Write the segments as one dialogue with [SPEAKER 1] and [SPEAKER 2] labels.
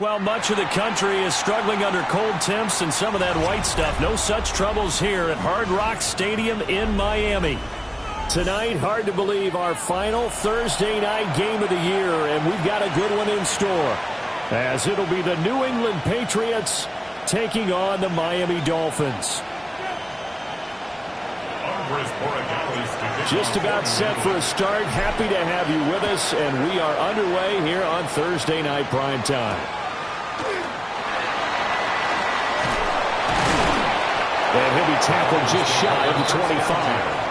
[SPEAKER 1] Well, much of the country is struggling under cold temps and some of that white stuff. No such troubles here at Hard Rock Stadium in Miami. Tonight, hard to believe, our final Thursday night game of the year, and we've got a good one in store, as it'll be the New England Patriots taking on the Miami Dolphins. Just about set for a start. Happy to have you with us, and we are underway here on Thursday Night Primetime. And he'll be tackled just shy of the 25.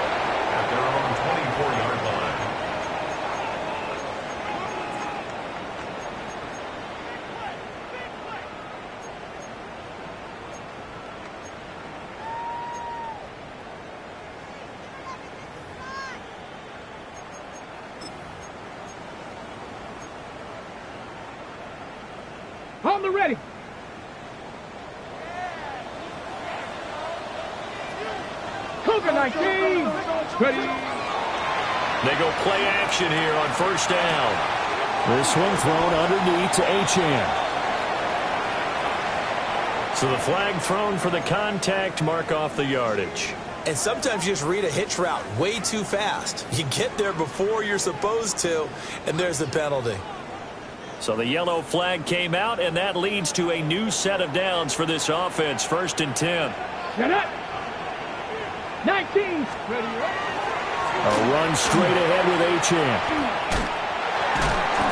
[SPEAKER 2] At their own 24-yard line.
[SPEAKER 3] On the ready. Cougar 19. Ready.
[SPEAKER 1] They go play action here on first down. This one thrown underneath to Achane. So the flag thrown for the contact, mark off the yardage.
[SPEAKER 4] And sometimes you just read a hitch route way too fast. You get there before you're supposed to, and there's the penalty.
[SPEAKER 1] So the yellow flag came out, and that leads to a new set of downs for this offense. 1st and 10.
[SPEAKER 3] Get up. 19. Ready.
[SPEAKER 1] A run straight ahead with Achane.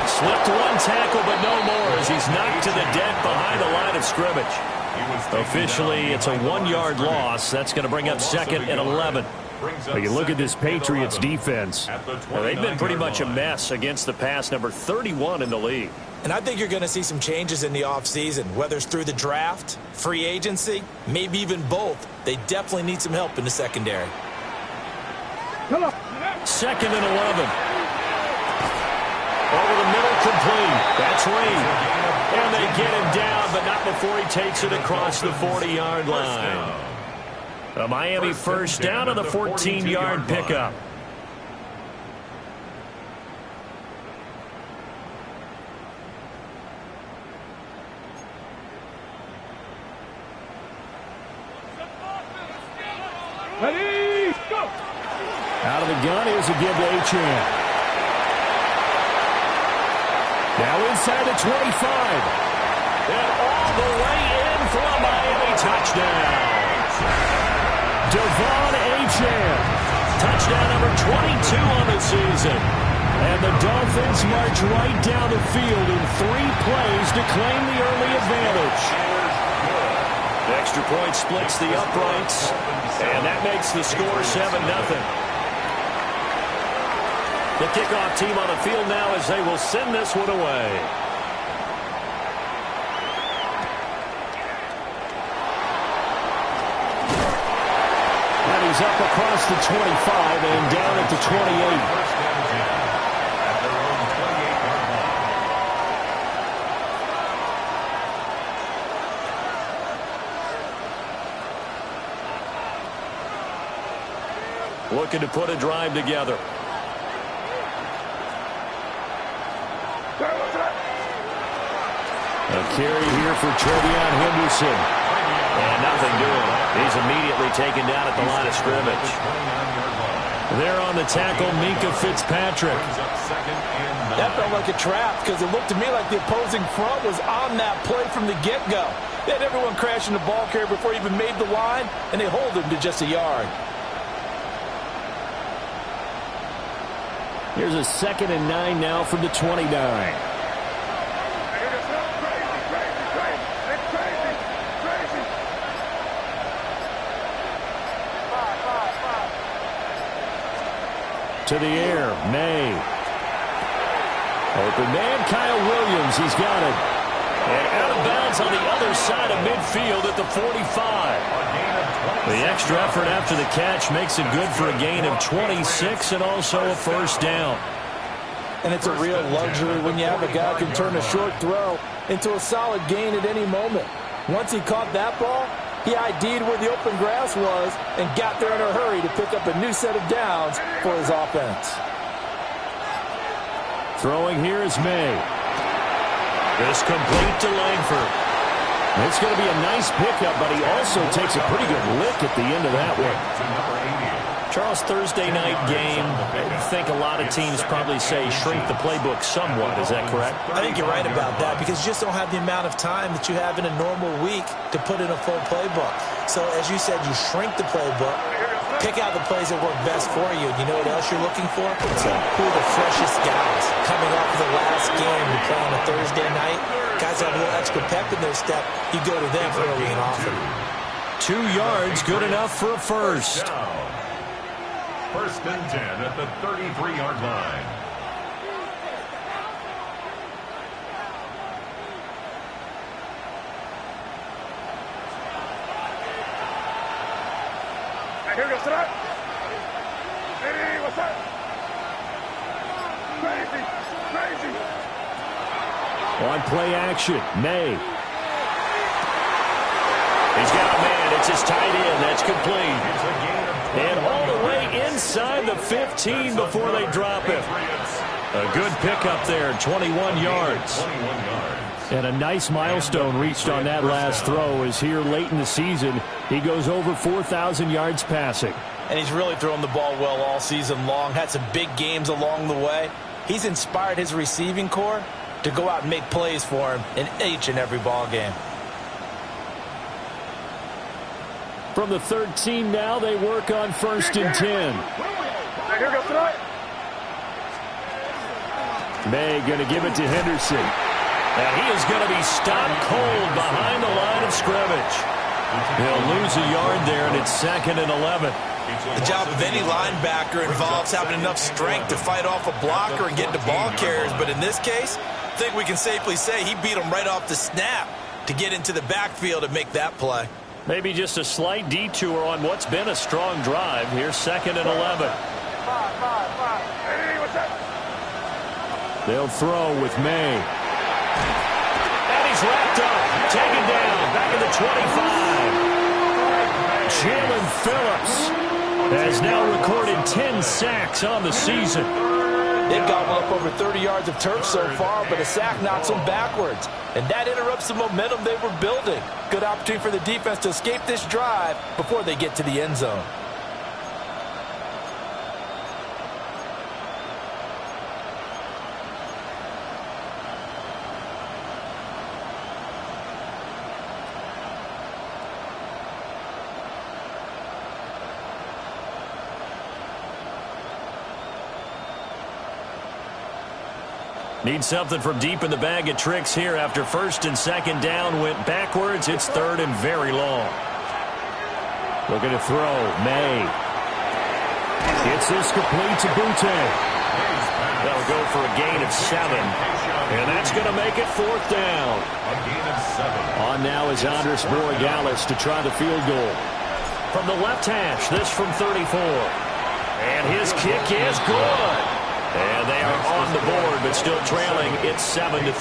[SPEAKER 1] Slipped one tackle, but no more as he's knocked to the deck behind the line of scrimmage. Officially, it's a 1-yard loss. That's going to bring up 2nd and 11. You look at this Patriots defense. They've been pretty much a mess against the pass, number 31 in the league.
[SPEAKER 4] And I think you're going to see some changes in the offseason, whether it's through the draft, free agency, maybe even both. They definitely need some help in the secondary.
[SPEAKER 1] 2nd and 11. Over the middle, complete. That's Reed. And they get him down, but not before he takes it across the 40-yard line. A Miami first down on the 14-yard pickup.
[SPEAKER 3] Ready, go!
[SPEAKER 1] Out of the gun, here's a give to Achane. Now inside the 25. And all the way in for a Miami touchdown. Devon Achane. Touchdown number 22 on the season. And the Dolphins march right down the field in 3 plays to claim the early advantage. The extra point splits the uprights, and that makes the score 7-0. The kickoff team on the field now as they will send this one away. And he's up across the 25 and down at the 28. Looking to put a drive together. A carry here for Trevion Henderson. And nothing doing. He's immediately taken down at the line of scrimmage. There on the tackle, Minkah Fitzpatrick.
[SPEAKER 4] That felt like a trap because it looked to me like the opposing front was on that play from the get-go. They had everyone crashing the ball carrier before he even made the line, and they hold him to just a yard.
[SPEAKER 1] Here's a 2nd and 9 now from the 29. To the air, May. Open man, Kyle Williams. He's got it. And out of bounds on the other side of midfield at the 45. The extra effort after the catch makes it good for a gain of 26 and also a first down.
[SPEAKER 4] And it's a real luxury when you have a guy who can turn a short throw into a solid gain at any moment. Once he caught that ball, he ID'd where the open grass was and got there in a hurry to pick up a new set of downs for his offense.
[SPEAKER 1] Throwing here is May. This complete to Langford. It's going to be a nice pickup, but he also takes a pretty good lick at the end of that one. Charles, Thursday night game, I think a lot of teams probably say shrink the playbook somewhat. Is that correct?
[SPEAKER 4] I think you're right about that because you just don't have the amount of time that you have in a normal week to put in a full playbook. So, as you said, you shrink the playbook, pick out the plays that work best for you. You know what else you're looking for? Who are the freshest guys coming off of the last game to play on a Thursday night? Guys have a little extra pep in their step. You go to them early and often.
[SPEAKER 1] 2 yards, good enough for a first.
[SPEAKER 2] First and 10 at the 33-yard line.
[SPEAKER 3] Here goes it up. Hey, what's up? Crazy, crazy.
[SPEAKER 1] On play action, May. He's got a man. It's his tight end. That's complete. And all the way inside the 15 before they drop him. A good pickup there, 21 yards. And a nice milestone reached on that last throw as here late in the season, he goes over 4,000 yards passing.
[SPEAKER 4] And he's really thrown the ball well all season long. Had some big games along the way. He's inspired his receiving corps to go out and make plays for him in each and every ball game.
[SPEAKER 1] From the 13 now, they work on 1st and 10.
[SPEAKER 3] Here goes tonight.
[SPEAKER 1] May going to give it to Henderson. And he is going to be stopped cold behind the line of scrimmage. He'll lose a yard there, and it's 2nd and 11.
[SPEAKER 4] The job of any linebacker involves having enough strength to fight off a blocker and get to ball carriers. But in this case, I think we can safely say he beat him right off the snap to get into the backfield and make that play.
[SPEAKER 1] Maybe just a slight detour on what's been a strong drive. Here's 2nd and 11.
[SPEAKER 3] Hey, what's up?
[SPEAKER 1] They'll throw with May. And he's wrapped up. Taken down. Back in the 25. Jalen Phillips has now recorded 10 sacks on the season.
[SPEAKER 4] They've gobbled up over 30 yards of turf so far, but a sack knocks them backwards. And that interrupts the momentum they were building. Good opportunity for the defense to escape this drive before they get to the end zone.
[SPEAKER 1] Need something from deep in the bag of tricks here after 1st and 2nd down went backwards. It's 3rd and very long. Looking to throw. May. It's this complete to Butte. That'll go for a gain of 7. And that's going to make it 4th down. On now is Andres Borregales to try the field goal. From the left hash, this from 34. And his kick is good. And they are on the board, but still trailing. It's 7-3.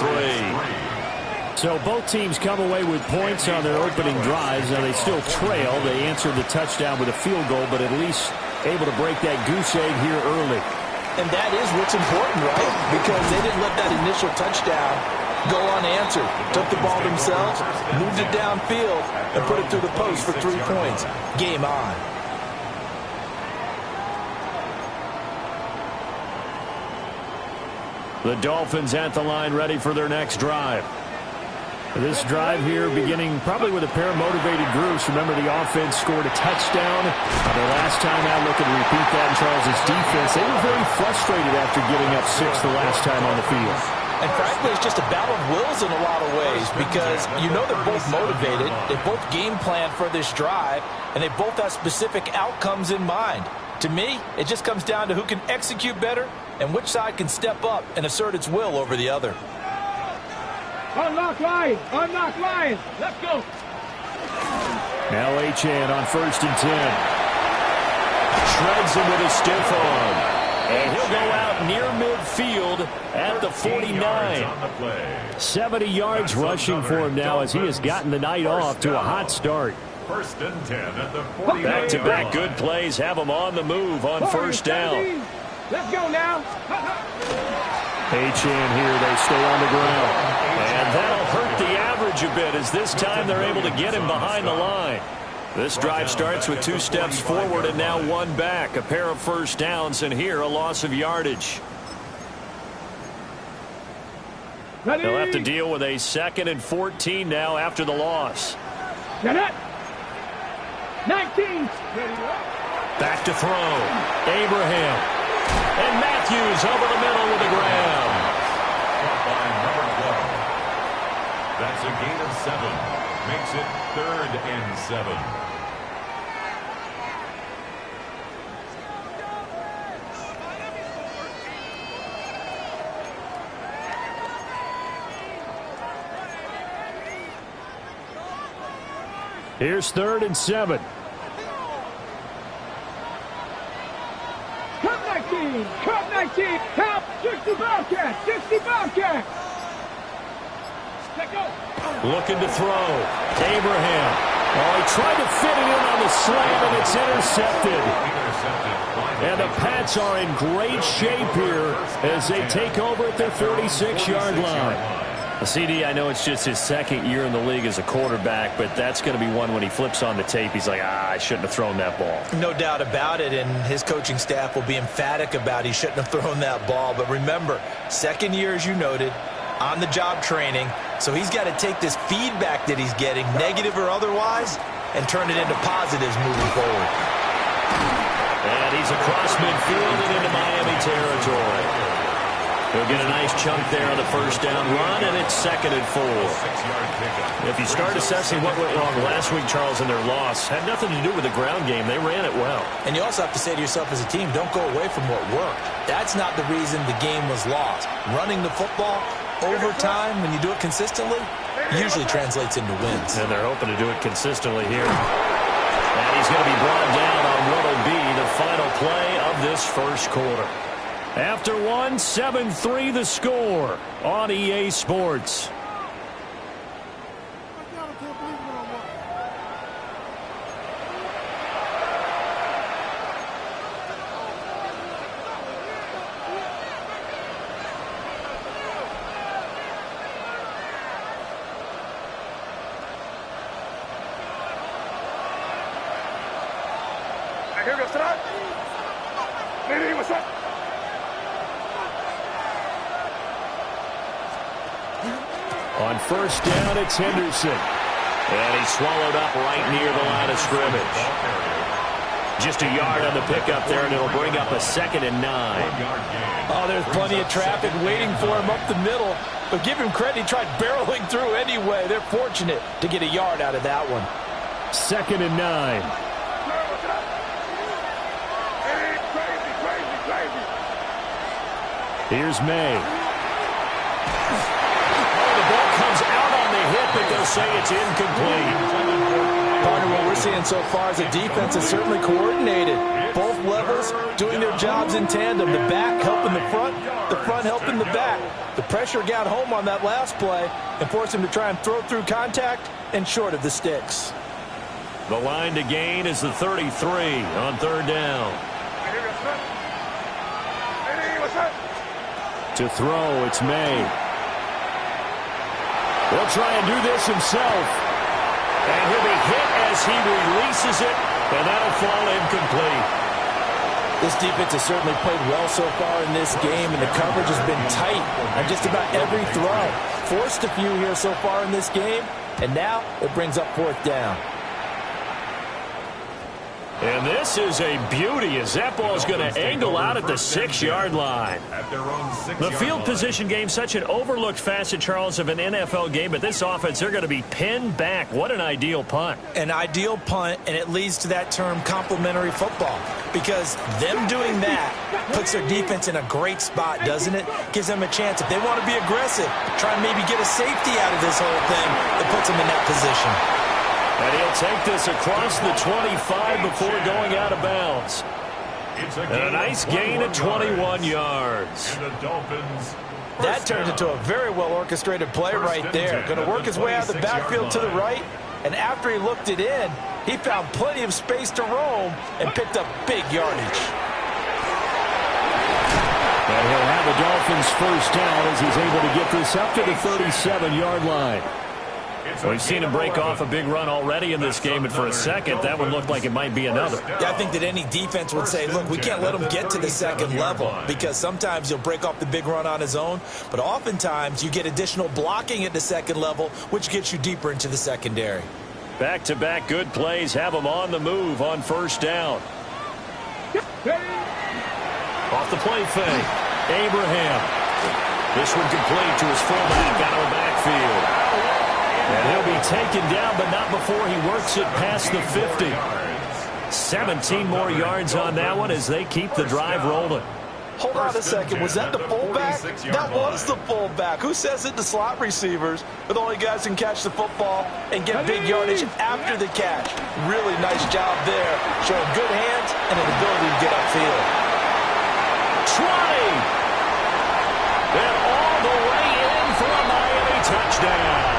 [SPEAKER 1] So both teams come away with points on their opening drives. Now they still trail. They answered the touchdown with a field goal, but at least able to break that goose egg here early.
[SPEAKER 4] And that is what's important, right? Because they didn't let that initial touchdown go unanswered. Took the ball themselves, moved it downfield, and put it through the post for 3 points. Game on.
[SPEAKER 1] The Dolphins at the line, ready for their next drive. This drive here beginning probably with a pair of motivated groups. Remember, the offense scored a touchdown. The last time out, looking to repeat that in Charles' defense. They were very frustrated after giving up 6 the last time on the field.
[SPEAKER 4] And frankly, it's just a battle of wills in a lot of ways because you know they're both motivated. They both game plan for this drive, and they both have specific outcomes in mind. To me, it just comes down to who can execute better and which side can step up and assert its will over the other.
[SPEAKER 3] Unlock line! Unlock line! Let's go!
[SPEAKER 1] Now Achane on 1st and 10. Shreds him with a stiff arm. And he'll go out near midfield at the 49. 70 yards rushing for him now as he has gotten the night off to a hot start.
[SPEAKER 2] 1st and 10 at the 49.
[SPEAKER 1] Back-to-back good plays have him on the move on 1st down.
[SPEAKER 3] Let's go now.
[SPEAKER 1] Achane here, they stay on the ground. And that'll hurt the average a bit as this time they're able to get him behind the line. This drive starts with 2 steps forward and now 1 back. A pair of 1st downs, and here a loss of yardage. They'll have to deal with a 2nd and 14 now after the loss.
[SPEAKER 3] 19.
[SPEAKER 1] Back to throw. Abraham. And Matthews over the middle with the grab.
[SPEAKER 2] By number 12. That's a gain of 7. Makes it 3rd and 7.
[SPEAKER 1] Here's 3rd and 7.
[SPEAKER 3] Cut 19. Cut 19. Help. 60 Bobcat. 60 Bobcat. Let go.
[SPEAKER 1] Looking to throw. Abraham. Oh, he tried to fit it in on the slant, and it's intercepted. And the Pats are in great shape here as they take over at their 36-yard line. CD, I know it's just his 2nd year in the league as a quarterback, but that's going to be one when he flips on the tape. He's like, I shouldn't have thrown that ball.
[SPEAKER 4] No doubt about it, and his coaching staff will be emphatic about he shouldn't have thrown that ball. But remember, 2nd year, as you noted, on-the-job training, so he's got to take this feedback that he's getting, negative or otherwise, and turn it into positives moving forward.
[SPEAKER 1] And he's across midfield and into Miami territory. He'll get a nice chunk there on the 1st down run, and it's 2nd and 4. If you start assessing what went wrong last week, Charles, in their loss, had nothing to do with the ground game. They ran it well. And you also have to say to yourself as a team, don't go away from what worked. That's not the reason the game was lost. Running the football over time, when you do it consistently, usually translates into wins. And they're hoping to do it consistently here. And he's going to be brought down on what will be the final play of this 1st quarter. After 1, 7-3 the score on EA Sports.
[SPEAKER 3] Here goes that. Lady, what's up?
[SPEAKER 1] On 1st down, it's Henderson. And he's swallowed up right near the line of scrimmage. Just a yard on the pickup there, and it'll bring up a 2nd and 9.
[SPEAKER 4] Oh, there's plenty of traffic waiting for him up the middle. But give him credit, he tried barreling through anyway. They're fortunate to get a yard out of that one.
[SPEAKER 1] 2nd and 9. Here's May. The ball comes out on the hit, but they'll say it's incomplete.
[SPEAKER 4] Partner, what we're seeing so far is a defense is certainly coordinated. Both levels doing their jobs in tandem. The back helping the front helping the back. The pressure got home on that last play and forced him to try and throw through contact and short of the sticks.
[SPEAKER 1] The line to gain is the 33 on 3rd down. To throw, it's May. Will try and do this himself. And he'll be hit as he releases it, and that'll fall incomplete.
[SPEAKER 4] This defense has certainly played well so far in this game, and the coverage has been tight on just about every throw. Forced a few here so far in this game, and now it brings up 4th down.
[SPEAKER 1] And this is a beauty as that ball is going to angle out at the 6-yard line. The field position game, such an overlooked facet, Charles, of an NFL game, but this offense, they're going to be pinned back. What an ideal punt.
[SPEAKER 4] An ideal punt, and it leads to that term complementary football, because them doing that puts their defense in a great spot, doesn't it? Gives them a chance. If they want to be aggressive, try and maybe get a safety out of this whole thing, it puts them in that position.
[SPEAKER 1] And he'll take this across the 25 before going out of bounds. And a nice gain of 21 yards.
[SPEAKER 4] That turns into a very well-orchestrated play right there. Going to work his way out of the backfield to the right, and after he looked it in, he found plenty of space to roam and picked up big yardage.
[SPEAKER 1] And he'll have the Dolphins first down as he's able to get this up to the 37-yard line. We've seen him break off a big run already in this game, and for a second, that one looked like it might be another.
[SPEAKER 4] Yeah, I think that any defense would say, look, we can't let him get to the second level, because sometimes he'll break off the big run on his own, but oftentimes you get additional blocking at the second level, which gets you deeper into the secondary.
[SPEAKER 1] Back-to-back good plays have him on the move on first down. Off the play fake, Abraham. This one complete to his fullback out of the backfield. And he'll be taken down, but not before he works it past the 50. 17 more yards on that one as they keep the drive rolling.
[SPEAKER 4] Hold on a second. Was that the fullback? That was the fullback. Who says it to slot receivers are the only guys who can catch the football and get big yardage after the catch? Really nice job there, showing good hands and an ability to get upfield.
[SPEAKER 1] 20! And all the way in for a Miami touchdown.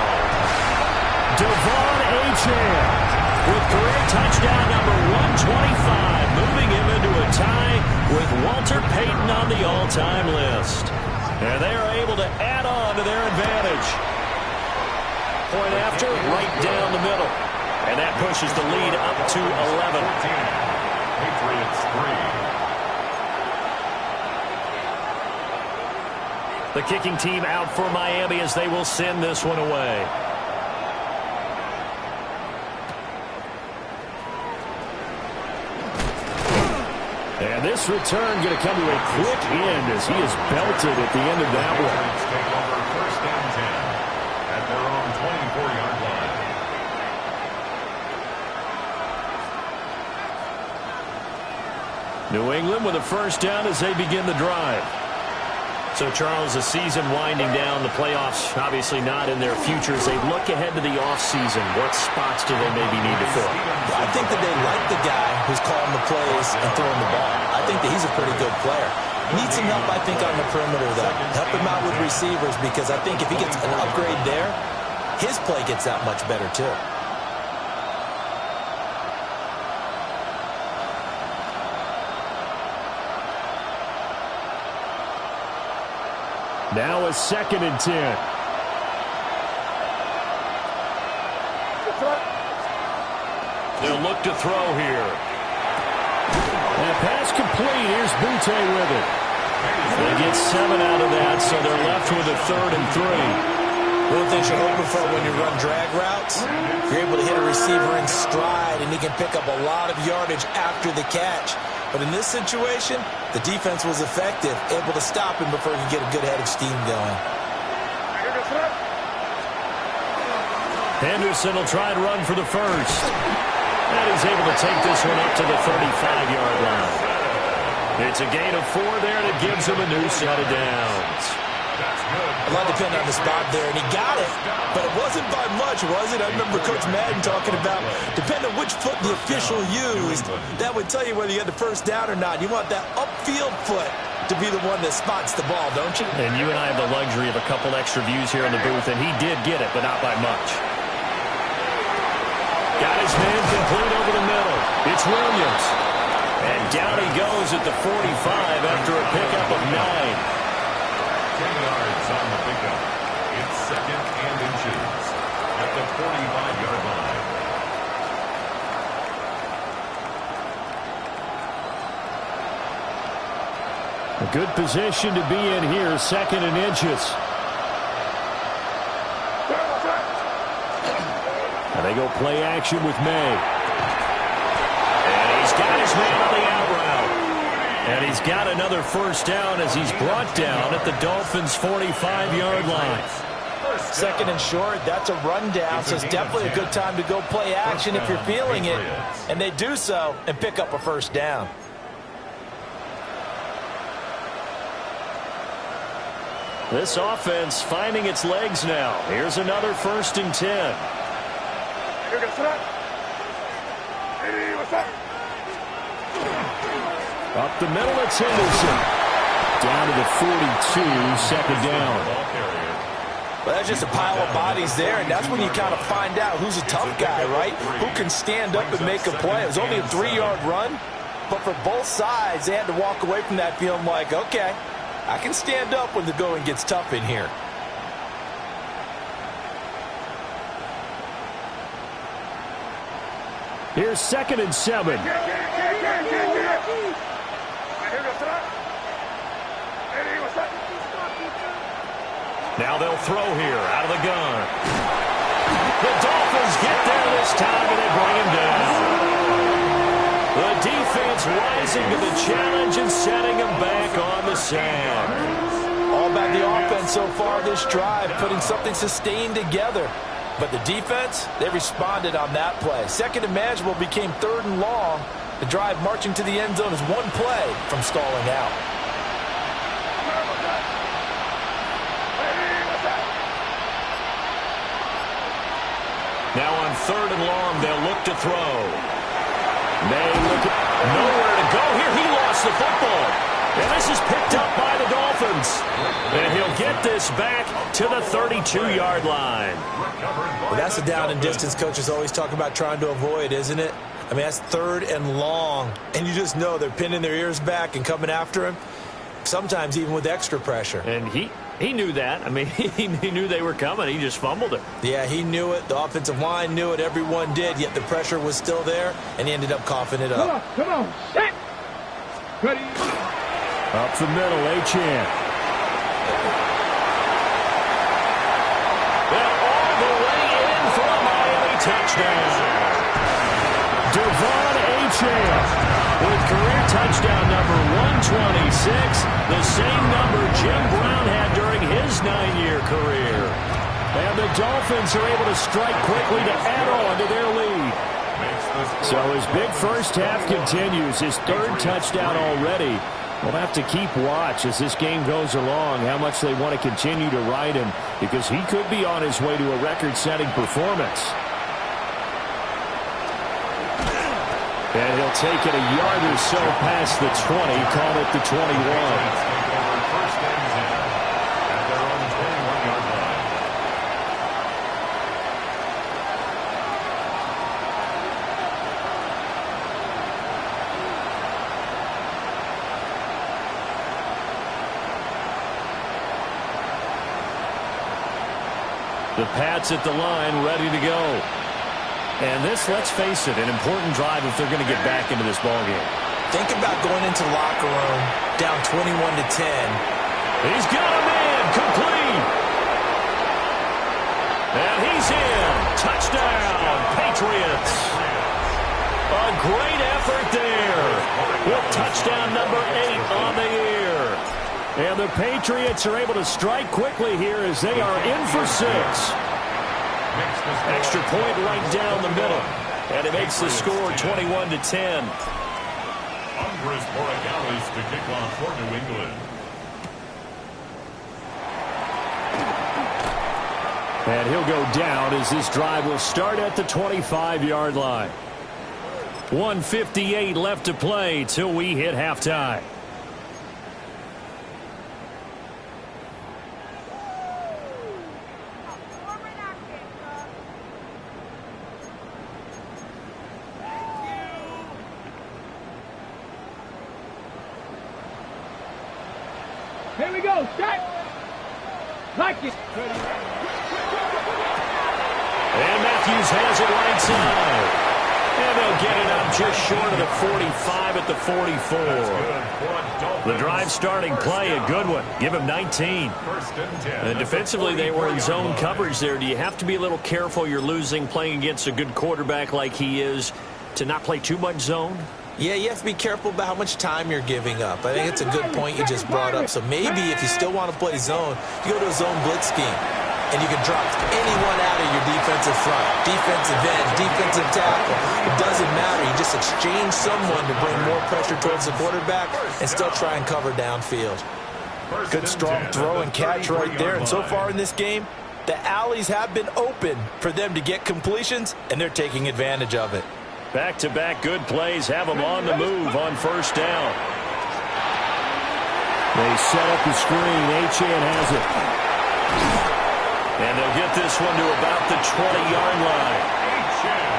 [SPEAKER 1] Devon Achane with career touchdown number 125, moving him into a tie with Walter Payton on the all-time list. And they are able to add on to their advantage. Point after, right down the middle. And that pushes the lead up to 11.
[SPEAKER 2] Patriots 3.
[SPEAKER 1] The kicking team out for Miami as they will send this one away. And this return going to come to a quick end as he is belted at the end of that one.
[SPEAKER 2] Take over first and 10 at their own 24-yard line.
[SPEAKER 1] New England with a first down as they begin the drive. So, Charles, the season winding down, the playoffs obviously not in their future. As they look ahead to the offseason, what spots do they maybe need to fill?
[SPEAKER 4] I think that they like the guy who's calling the plays and throwing the ball. I think that he's a pretty good player. Needs some help, I think, on the perimeter, though. Help him out with receivers, because I think if he gets an upgrade there, his play gets that much better, too.
[SPEAKER 1] Now a 2nd and 10. They'll look to throw here. And pass complete. Here's Butte with it. They get 7 out of that, so they're left with a 3rd and 3.
[SPEAKER 4] One of the things you're hoping for when you run drag routes, you're able to hit a receiver in stride, and he can pick up a lot of yardage after the catch. But in this situation, the defense was effective, able to stop him before he could get a good head of steam going.
[SPEAKER 1] Henderson will try and run for the first. And he's able to take this one up to the 35-yard line. It's a gain of 4 there, and it gives him a new set of downs.
[SPEAKER 4] A lot depended on the spot there, and he got it, but it wasn't by much, was it? I remember Coach Madden talking about, depending on which foot the official used, that would tell you whether you had the first down or not. You want that upfield foot to be the one that spots the ball, don't you?
[SPEAKER 1] And you and I have the luxury of a couple extra views here in the booth, and he did get it, but not by much. Got his man complete over the middle. It's Williams. And down he goes at the 45 after a pickup of 9.
[SPEAKER 2] 10 yards on the pickup. It's 2nd and inches at the 45-yard line.
[SPEAKER 1] A good position to be in here, 2nd and inches. And they go play action with May. And he's got his man on the out route. And he's got another first down as he's brought down at the Dolphins' 45-yard line.
[SPEAKER 4] 2nd and short, that's a rundown, so it's definitely a good time to go play action if you're feeling it. And they do so and pick up a first down.
[SPEAKER 1] This offense finding its legs now. Here's another 1st and 10. Up the middle, it's Henderson. Down to the 42, 2nd down.
[SPEAKER 4] Well, that's just a pile of bodies there, and that's when you kind of find out who's a tough guy, right? Who can stand up and make a play. It was only a 3-yard run, but for both sides, they had to walk away from that feeling like, okay, I can stand up when the going gets tough in here.
[SPEAKER 1] Here's 2nd and 7. Now they'll throw here out of the gun. The Dolphins get there this time and they bring him down. The defense rising to the challenge and setting him back on the sand.
[SPEAKER 4] All about the offense so far this drive, putting something sustained together. But the defense, they responded on that play. 2nd and manageable became 3rd and long. The drive marching to the end zone is one play from stalling out.
[SPEAKER 1] Now on 3rd and long, they'll look to throw. May look at nowhere to go here. He lost the football. And this is picked up by the Dolphins. And he'll get this back to the 32-yard line.
[SPEAKER 4] Well, that's the down and distance coaches always talk about trying to avoid, isn't it? I mean, that's 3rd and long. And you just know they're pinning their ears back and coming after him, sometimes even with extra pressure.
[SPEAKER 1] And he knew that. I mean, he knew they were coming. He just fumbled it.
[SPEAKER 4] Yeah, he knew it. The offensive line knew it. Everyone did, yet the pressure was still there, and he ended up coughing it up.
[SPEAKER 3] Come on, set. Ready.
[SPEAKER 1] Up the middle, Achane. Well, all the way in for a Miami touchdown. Devon Achane with career touchdown number 126, the same number Jim Brown had during his 9-year career. And the Dolphins are able to strike quickly to add on to their lead. So his big first half continues, his 3rd touchdown already. We'll have to keep watch as this game goes along, how much they want to continue to ride him, because he could be on his way to a record-setting performance. And he'll take it a yard or so past the 20, call it the 21. The Pats at the line, ready to go. And this, let's face it, an important drive if they're going to get back into this ballgame.
[SPEAKER 4] Think about going into the locker room down 21-10.
[SPEAKER 1] He's got a man, complete. And he's in. Touchdown, Patriots. A great effort there with touchdown number 8 on the year. And the Patriots are able to strike quickly here as they are in for 6. Extra point right down the middle. And it makes the score 21-10.
[SPEAKER 2] Andres Borregales to kick off for New England.
[SPEAKER 1] And he'll go down as this drive will start at the 25-yard line. 1:58 left to play till we hit halftime.
[SPEAKER 3] Here we go, set. Like it.
[SPEAKER 1] And Matthews has it right side. And they'll get it up just short of the 45 at the 44. The drive starting play, a good one. Give him 19. And defensively, they were in zone coverage there. Do you have to be a little careful? You're losing, playing against a good quarterback like he is, to not play too much zone?
[SPEAKER 4] Yeah, you have to be careful about how much time you're giving up. I think it's a good point you just brought up. So maybe if you still want to play zone, you go to a zone blitz scheme. And you can drop anyone out of your defensive front, defensive end, defensive tackle. It doesn't matter. You just exchange someone to bring more pressure towards the quarterback and still try and cover downfield. Good strong throw and catch right there. And so far in this game, the alleys have been open for them to get completions, and they're taking advantage of it.
[SPEAKER 1] Back-to-back good plays have them on the move on first down. They set up the screen. Achane has it. And they'll get this one to about the 20-yard line.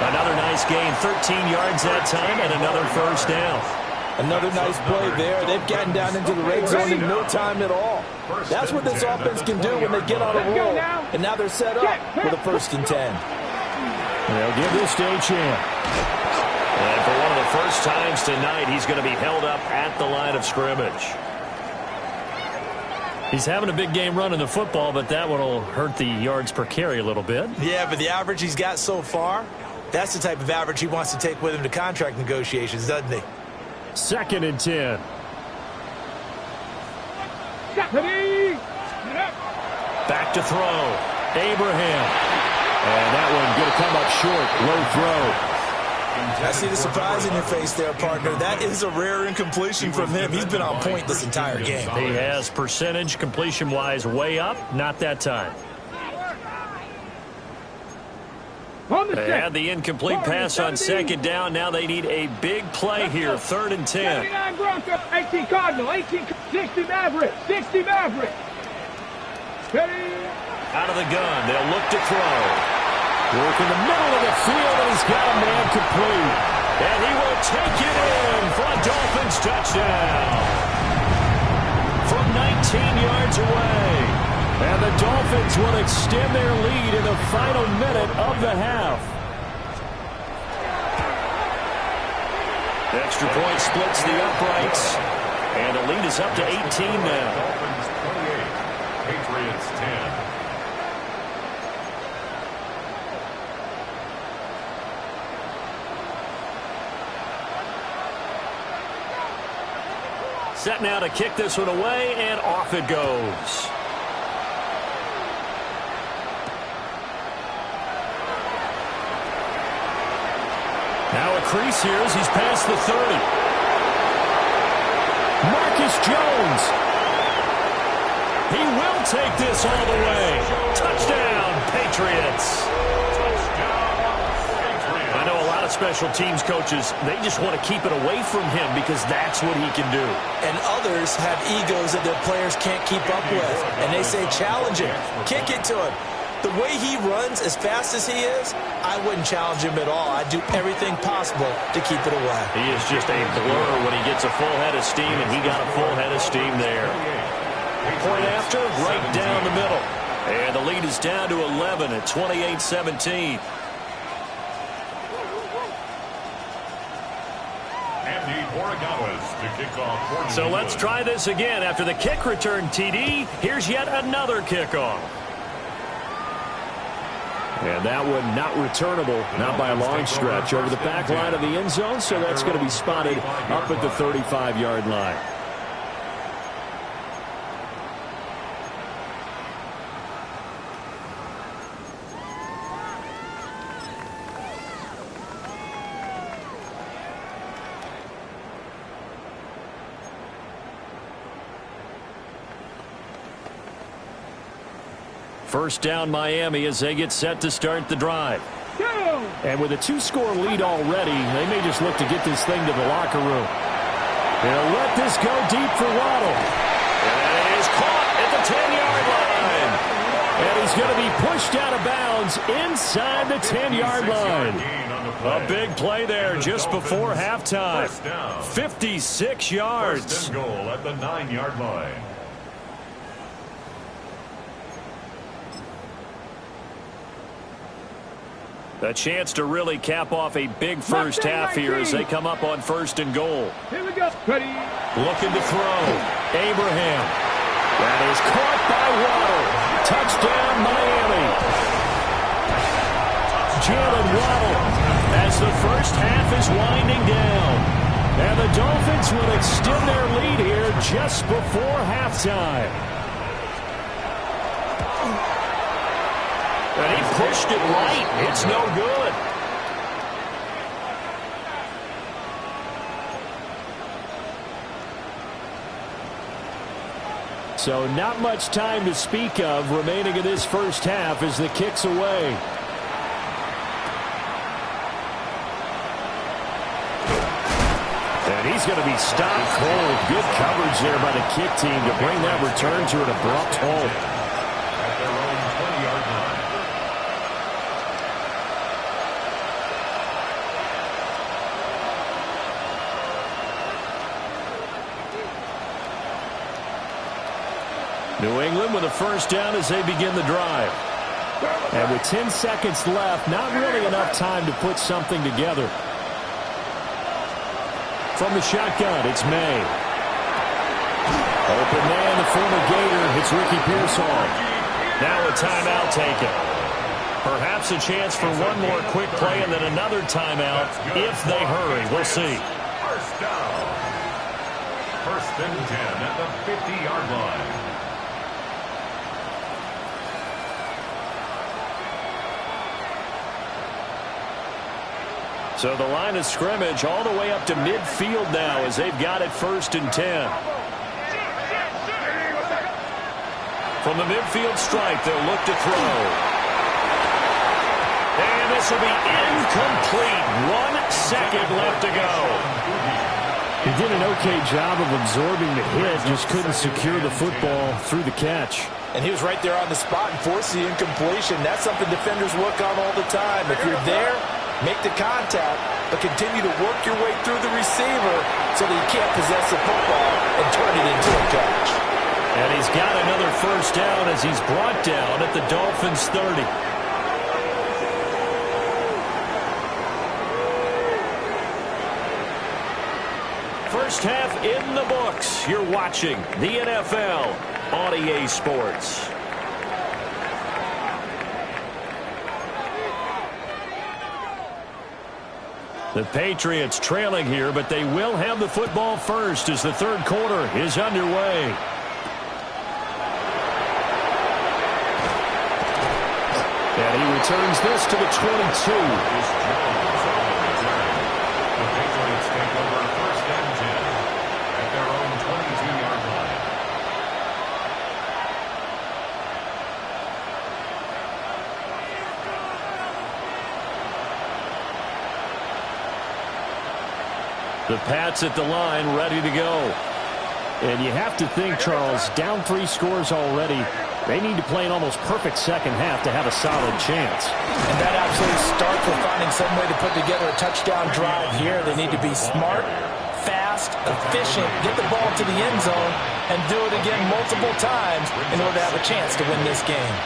[SPEAKER 1] Another nice gain, 13 yards that time, and another first down.
[SPEAKER 5] Another nice play there. They've gotten down into the red zone in no time at all. That's what this offense can do when they get on a roll. And now they're set up for the 1st and 10.
[SPEAKER 1] They'll give this to Achane. And for one of the first times tonight, he's going to be held up at the line of scrimmage. He's having a big game running the football, but that one will hurt the yards per carry a little bit.
[SPEAKER 4] Yeah, but the average he's got so far, that's the type of average he wants to take with him to contract negotiations, doesn't he?
[SPEAKER 1] 2nd and 10. Back to throw. Abraham. And that one going to come up short. Low throw.
[SPEAKER 4] I see the surprise in your face there, partner. That is a rare incompletion from him. He's been on point this entire game.
[SPEAKER 1] He has percentage, completion-wise, way up. Not that time. They had the incomplete pass on 2nd down. Now they need a big play here. 3rd and 10.
[SPEAKER 3] 18 Cardinal, 18, 60 Maverick, 60 Maverick.
[SPEAKER 1] Out of the gun. They'll look to throw. Work in the middle of the field, and he's got a man complete. And he will take it in for a Dolphins touchdown. From 19 yards away. And the Dolphins will extend their lead in the final minute of the half. Extra point splits the uprights. And the lead is up to 18 now.
[SPEAKER 2] Dolphins 28, Patriots 10.
[SPEAKER 1] Set now to kick this one away, and off it goes. Now a crease here as he's past the 30. Marcus Jones. He will take this all the way. Touchdown, Patriots. I know a lot of special teams coaches, they just want to keep it away from him because that's what he can do.
[SPEAKER 4] And others have egos that their players can't keep up with. And they say, challenge him, kick it to him. The way he runs as fast as he is, I wouldn't challenge him at all. I'd do everything possible to keep it away.
[SPEAKER 1] He is just a blur when he gets a full head of steam, and he got a full head of steam there. Point after, right down the middle. And the lead is down to 11 at 28-17. So let's try this again. After the kick return TD, here's yet another kickoff. And that one not returnable, not by a long stretch, over the back line of the end zone, so that's going to be spotted up at the 35-yard line. First down Miami as they get set to start the drive. And with a 2-score lead already, they may just look to get this thing to the locker room. They'll let this go deep for Waddle. And it is caught at the 10-yard line. And he's going to be pushed out of bounds inside the 10-yard line. A big play there just before halftime. 56 yards.
[SPEAKER 2] First and goal at the 9-yard line.
[SPEAKER 1] A chance to really cap off a big first half here as they come up on 1st and goal.
[SPEAKER 3] Here we go. Ready.
[SPEAKER 1] Looking to throw. Abraham. That is caught by Waddle. Touchdown, Miami. Jalen Waddle as the first half is winding down. And the Dolphins will extend their lead here just before halftime. And he pushed it right. It's no good. So not much time to speak of remaining in this first half as the kick's away. And he's going to be stopped cold. Good coverage there by the kick team to bring that return to an abrupt halt.
[SPEAKER 2] At their own 20-yard line.
[SPEAKER 1] New England with a first down as they begin the drive. And with 10 seconds left, not really enough time to put something together. From the shotgun, it's May. Open man, the former Gator, hits Ricky Pearsall. Now a timeout taken. Perhaps a chance for one more quick play and then another timeout if they hurry. We'll see.
[SPEAKER 2] First down. 1st and 10 at the 50-yard line.
[SPEAKER 1] So the line of scrimmage all the way up to midfield now as they've got it 1st and 10. From the midfield stripe, they'll look to throw. And this will be incomplete. 1 second left to go. He did an okay job of absorbing the hit, just couldn't secure the football through the catch.
[SPEAKER 4] And he was right there on the spot and forced the incompletion. That's something defenders work on all the time. If you're there, make the contact, but continue to work your way through the receiver so that you can't possess the football and turn it into a catch.
[SPEAKER 1] And he's got another first down as he's brought down at the Dolphins' 30. First half in the books. You're watching the NFL on EA Sports. The Patriots trailing here, but they will have the football first as the 3rd quarter is underway. And he returns this to the 22.
[SPEAKER 2] The Patriots take over 1st and 10 at their own 22-yard line.
[SPEAKER 1] The Pats at the line, ready to go. And you have to think, Charles, down 3 scores already. They need to play an almost perfect second half to have a solid chance.
[SPEAKER 4] And that absolutely starts with finding some way to put together a touchdown drive here. They need to be smart, fast, efficient, get the ball to the end zone, and do it again multiple times in order to have a chance to win this game.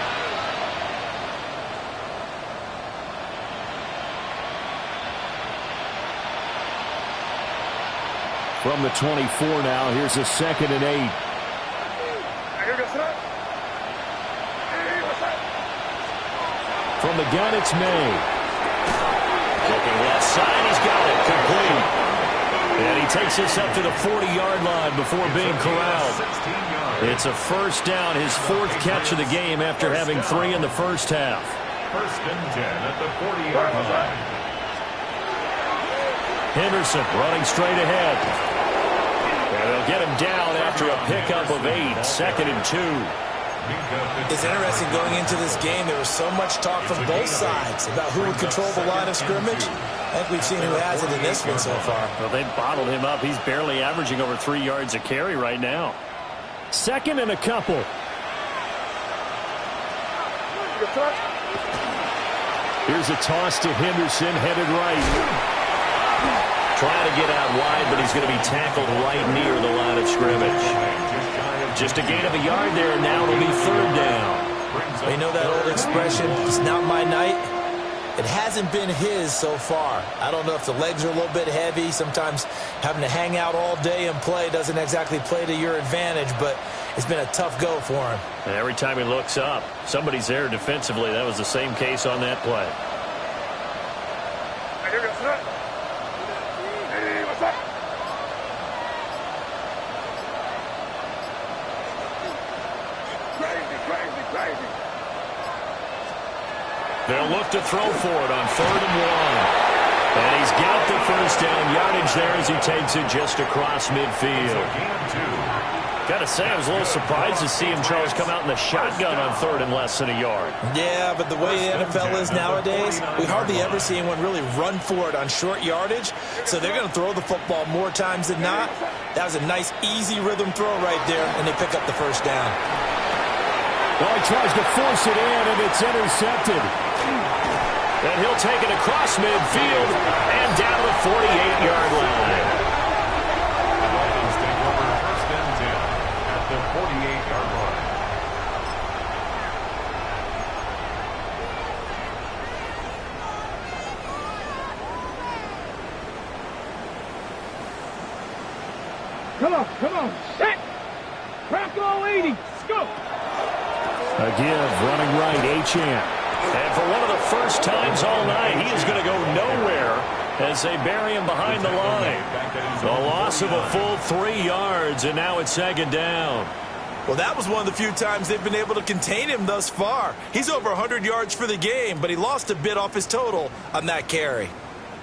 [SPEAKER 1] From the 24 now, here's a 2nd and 8. From the gun, it's May. Looking left side, he's got it. Complete. And he takes this up to the 40-yard line before being corralled. It's a first down, his 4th catch of the game after having 3 in the first half.
[SPEAKER 2] 1st and 10 at the 40-yard line.
[SPEAKER 1] Henderson running straight ahead. And they'll get him down after a pickup of 8. 2nd and 2.
[SPEAKER 4] It's interesting going into this game. There was so much talk from both sides about who would control the line of scrimmage. I think we've seen who has it in this one so far.
[SPEAKER 1] Well, they've bottled him up. He's barely averaging over 3 yards a carry right now. 2nd and a couple. Here's a toss to Henderson, headed right. Trying to get out wide, but he's going to be tackled right near the line of scrimmage. Just a gain of a yard there, and now it'll be 3rd down.
[SPEAKER 4] You know that old expression, it's not my night? It hasn't been his so far. I don't know if the legs are a little bit heavy. Sometimes having to hang out all day and play doesn't exactly play to your advantage, but it's been a tough go for him.
[SPEAKER 1] And every time he looks up, somebody's there defensively. That was the same case on that play.
[SPEAKER 3] Hey, what's up? Crazy.
[SPEAKER 1] They'll look to throw for it on 3rd and 1. And he's got the first down yardage there as he takes it just across midfield. Got to say, I was a little surprised to see him, Charles, come out in the shotgun on 3rd and less than a yard.
[SPEAKER 4] Yeah, but the way the NFL is nowadays, we hardly ever see anyone really run for it on short yardage. So they're going to throw the football more times than not. That was a nice, easy rhythm throw right there, and they pick up the first down.
[SPEAKER 1] Well, he tries to force it in, and it's intercepted. And he'll take it across midfield and down to the 48-yard line.
[SPEAKER 2] The Dolphins take over 1st and 10 at the 48-yard line.
[SPEAKER 3] Come on. Set. Crack all 80. Let's go.
[SPEAKER 1] A give, running right, Achane. And for one of the first times all night, he is going to go nowhere as they bury him behind the line. The loss of a full 3 yards, and now it's 2nd down.
[SPEAKER 4] Well, that was one of the few times they've been able to contain him thus far. He's over 100 yards for the game, but he lost a bit off his total on that carry.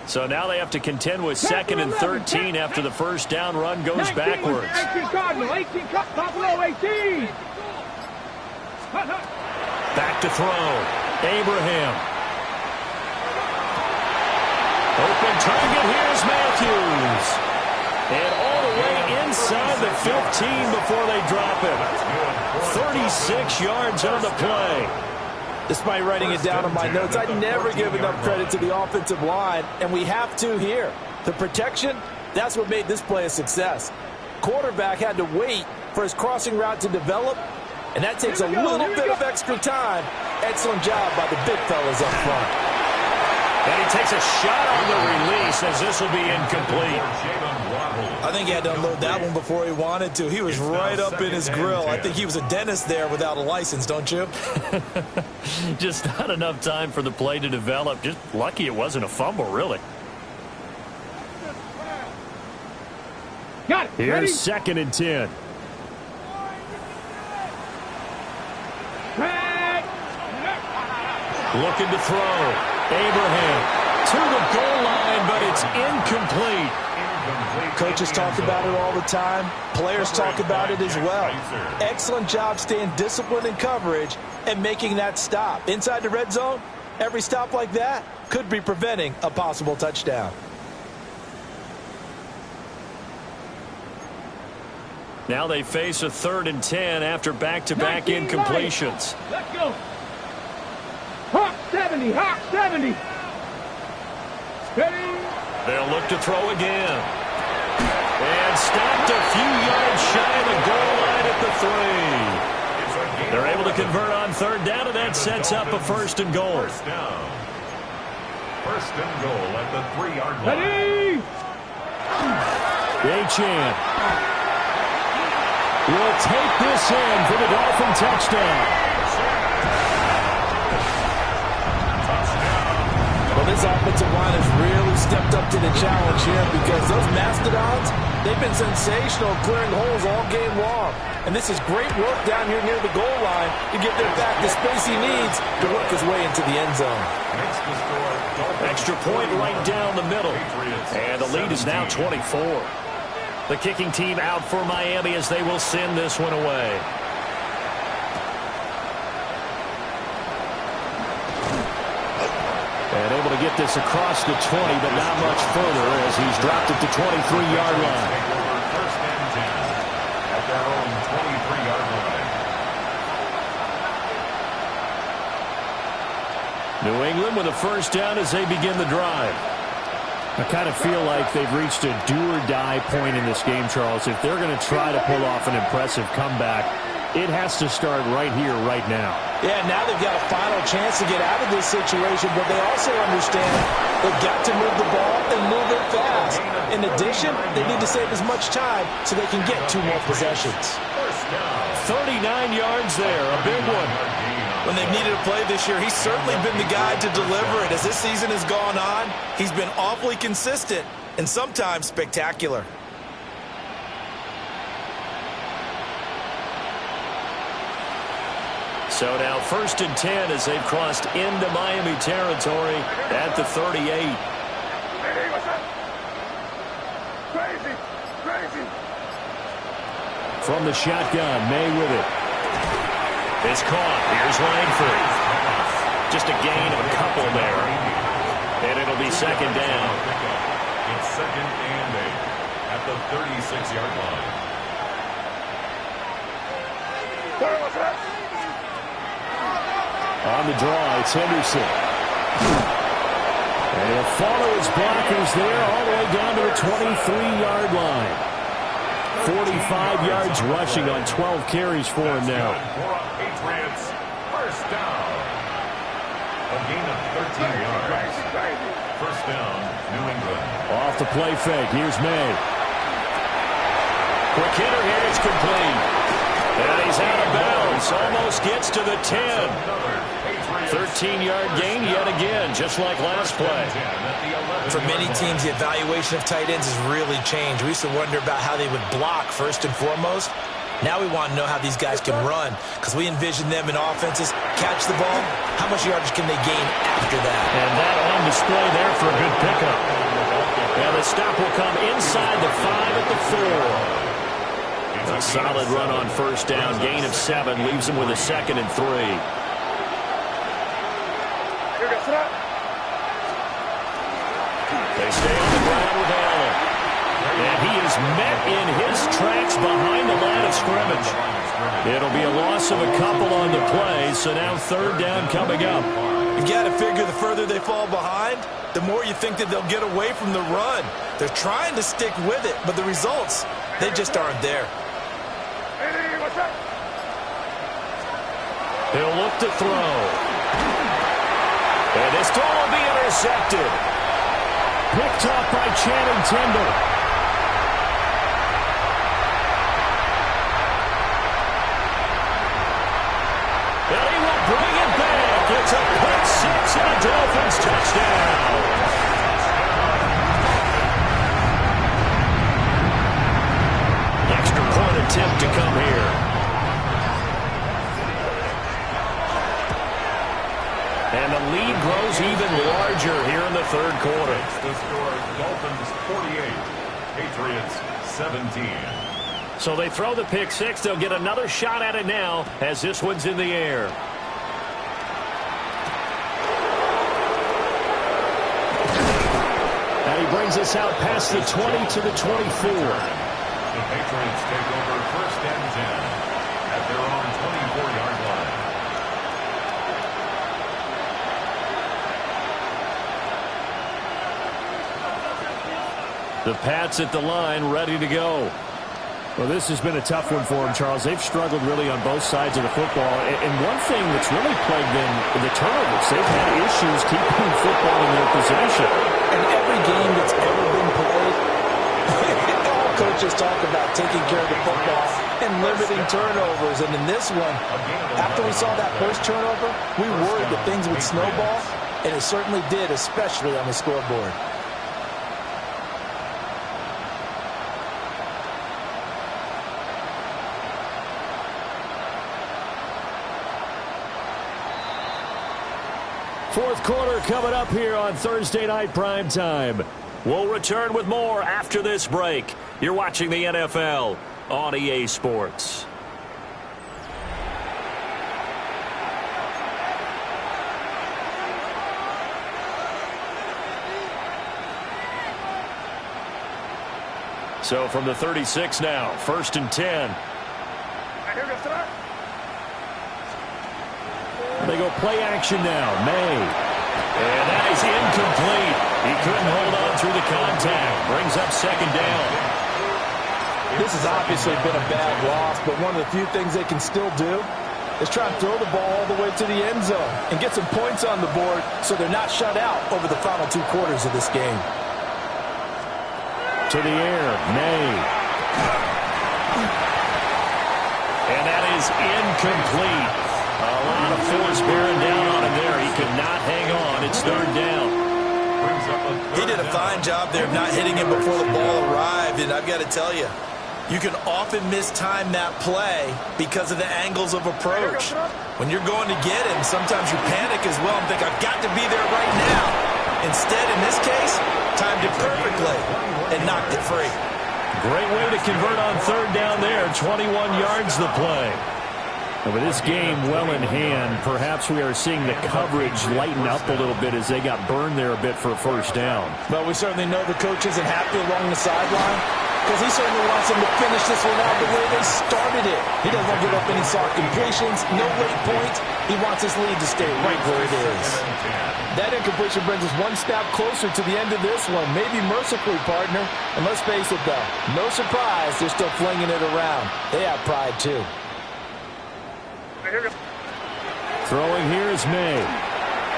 [SPEAKER 1] So now they have to contend with 2nd and 13 after the first down run goes backwards.
[SPEAKER 3] 18 Cardinal, 18 Buffalo, 18.
[SPEAKER 1] Back to throw. Abraham. Open target. Here's Matthews. And all the way inside the 15 before they drop him. 36 yards on the play.
[SPEAKER 5] Despite writing it down on my notes, I never give enough credit to the offensive line, and we have to here. The protection, that's what made this play a success. Quarterback had to wait for his crossing route to develop, and that takes a little bit of extra time. Excellent job by the big fellas up front.
[SPEAKER 1] And he takes a shot on the release as this will be incomplete.
[SPEAKER 4] I think he had to unload that one before he wanted to. He was right up in his grill. I think he was a dentist there without a license, don't you?
[SPEAKER 1] Just not enough time for the play to develop. Just lucky it wasn't a fumble, really.
[SPEAKER 3] Got it.
[SPEAKER 1] Here's 2nd and 10. Looking to throw. Abraham to the goal line, but it's incomplete.
[SPEAKER 5] Coaches talk about it all the time. Players talk about it as well. Excellent job staying disciplined in coverage and making that stop. Inside the red zone, every stop like that could be preventing a possible touchdown.
[SPEAKER 1] Now they face a 3rd and 10 after back-to-back incompletions.
[SPEAKER 3] Let's go. Hawk 70, Hawk 70. Steady.
[SPEAKER 1] They'll look to throw again. And stopped a few yards shy of the goal line at the 3. They're able to convert on 3rd down, and that sets up a 1st and goal.
[SPEAKER 2] 1st down. 1st and goal at the 3-yard line.
[SPEAKER 3] Ready.
[SPEAKER 1] Achane will take this in for the Dolphin touchdown.
[SPEAKER 5] Well, this offensive line has really stepped up to the challenge here because those Mastodons, they've been sensational clearing holes all game long. And this is great work down here near the goal line to give their back the space he needs to work his way into the end zone.
[SPEAKER 1] Extra point right down the middle. And the lead is now 24. The kicking team out for Miami as they will send this one away. And able to get this across the 20, but not much further as he's dropped at the 23-yard line.
[SPEAKER 2] 1st and 10 at their own 23-yard line.
[SPEAKER 1] New England with a 1st down as they begin the drive. I kind of feel like they've reached a do-or-die point in this game, Charles. If they're going to try to pull off an impressive comeback, It has to start right here, right now.
[SPEAKER 5] Yeah, now they've got a final chance to get out of this situation, but they also understand they've got to move the ball and move it fast. In addition, they need to save as much time so they can get 2 more possessions.
[SPEAKER 1] 39 yards there, a big one.
[SPEAKER 4] When they've needed a play this year, he's certainly been the guy to deliver it. As this season has gone on, he's been awfully consistent and sometimes spectacular.
[SPEAKER 1] So now 1st and 10 as they've crossed into Miami territory at the 38.
[SPEAKER 3] Crazy.
[SPEAKER 1] From the shotgun, May with it. It's caught. Here's Langford. Just a gain of a couple there. And it'll be 2nd down.
[SPEAKER 2] It's 2nd and 8 at the 36-yard line.
[SPEAKER 1] On the draw, it's Henderson. And he'll follow his blockers there all the way down to the 23-yard line. 45 yards rushing on 12 carries for him now.
[SPEAKER 2] Patriots, 1st down. A gain of 13 yards. 1st down, New England.
[SPEAKER 1] Off the play fake, here's May. Quick hitter here, it's complete. And he's out of bounds, almost gets to the 10. 13-yard gain yet again, just like last play.
[SPEAKER 4] For many teams, the evaluation of tight ends has really changed. We used to wonder about how they would block first and foremost. Now we want to know how these guys can run, because we envision them in offenses catch the ball. How much yardage can they gain after that?
[SPEAKER 1] And that on display there for a good pickup. And the stop will come inside the 5 at the 4. A solid run on 1st down, gain of 7, leaves them with a 2nd and 3. They stay on the ground with Allen. And he is met in his tracks behind the line of scrimmage. It'll be a loss of a couple on the play, so now 3rd down coming up.
[SPEAKER 4] You got to figure the further they fall behind, the more you think that they'll get away from the run. They're trying to stick with it, but the results, they just aren't there.
[SPEAKER 1] He'll look to throw. And this throw will be intercepted. Picked off by Channing Tindall. And he will bring it back. It's a pick 6 and a Dolphins touchdown. Extra point attempt to come here. And the lead grows even larger here in the 3rd quarter.
[SPEAKER 2] The score, Dolphins 48, Patriots 17.
[SPEAKER 1] So they throw the pick 6. They'll get another shot at it now as this one's in the air. And he brings us out past the 20 to the 24.
[SPEAKER 2] The Patriots take over 1st and 10 at their own 24-yard line.
[SPEAKER 1] The Pats at the line, ready to go. Well, this has been a tough one for them, Charles. They've struggled really on both sides of the football. And one thing that's really plagued them, the turnovers. They've had issues keeping football in their possession.
[SPEAKER 5] In every game that's ever been played, all coaches talk about taking care of the football and limiting turnovers. And in this one, after we saw that first turnover, we worried that things would snowball, and it certainly did, especially on the scoreboard.
[SPEAKER 1] Fourth quarter coming up here on Thursday Night Prime Time. We'll return with more after this break. You're watching the NFL on EA Sports. So from the 36 now, 1st and 10. They go play action now. May. And that is incomplete. He couldn't hold on through the contact. Brings up 2nd down.
[SPEAKER 5] This has obviously been a bad loss, but one of the few things they can still do is try and throw the ball all the way to the end zone and get some points on the board so they're not shut out over the final 2 quarters of this game.
[SPEAKER 1] To the air, May. And that is incomplete. A lot of force bearing down on him there. He could not hang on. It's 3rd down.
[SPEAKER 4] He did a fine job there of not hitting him before the ball arrived, and I've got to tell you, you can often mistime that play because of the angles of approach. When you're going to get him, sometimes you panic as well and think, I've got to be there right now. Instead, in this case, timed it perfectly and knocked it free.
[SPEAKER 1] Great way to convert on 3rd down there. 21 yards the play. And with this game well in hand, perhaps we are seeing the coverage lighten up a little bit as they got burned there a bit for a 1st down.
[SPEAKER 5] But we certainly know the coach isn't happy along the sideline because he certainly wants them to finish this one out the way they started it. He doesn't want to give up any soft completions, no late points. He wants his lead to stay right where it is. That incompletion brings us one step closer to the end of this one. Maybe mercifully, partner. And let's face it, though, no surprise, they're still flinging it around. They have pride, too.
[SPEAKER 1] Throwing here is May.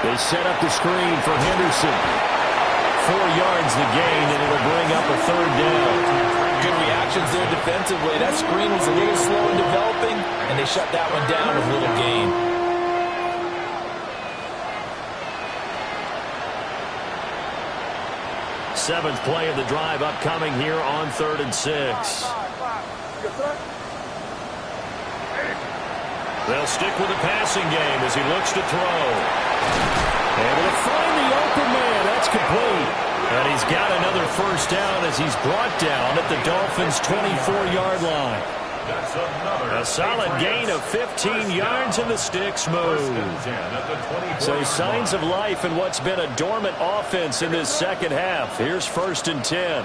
[SPEAKER 1] They set up the screen for Henderson. 4 yards the gain, and it'll bring up a 3rd down.
[SPEAKER 5] Good reactions there defensively. That screen was a little slow in developing, and they shut that one down with little gain.
[SPEAKER 1] Seventh play of the drive upcoming here on 3rd and 6. They'll stick with the passing game as he looks to throw. Able to find the open man. That's complete. And he's got another 1st down as he's brought down at the Dolphins' 24-yard line. A solid gain of 15 yards and the sticks move. So signs of life in what's been a dormant offense in this 2nd half. Here's 1st and 10.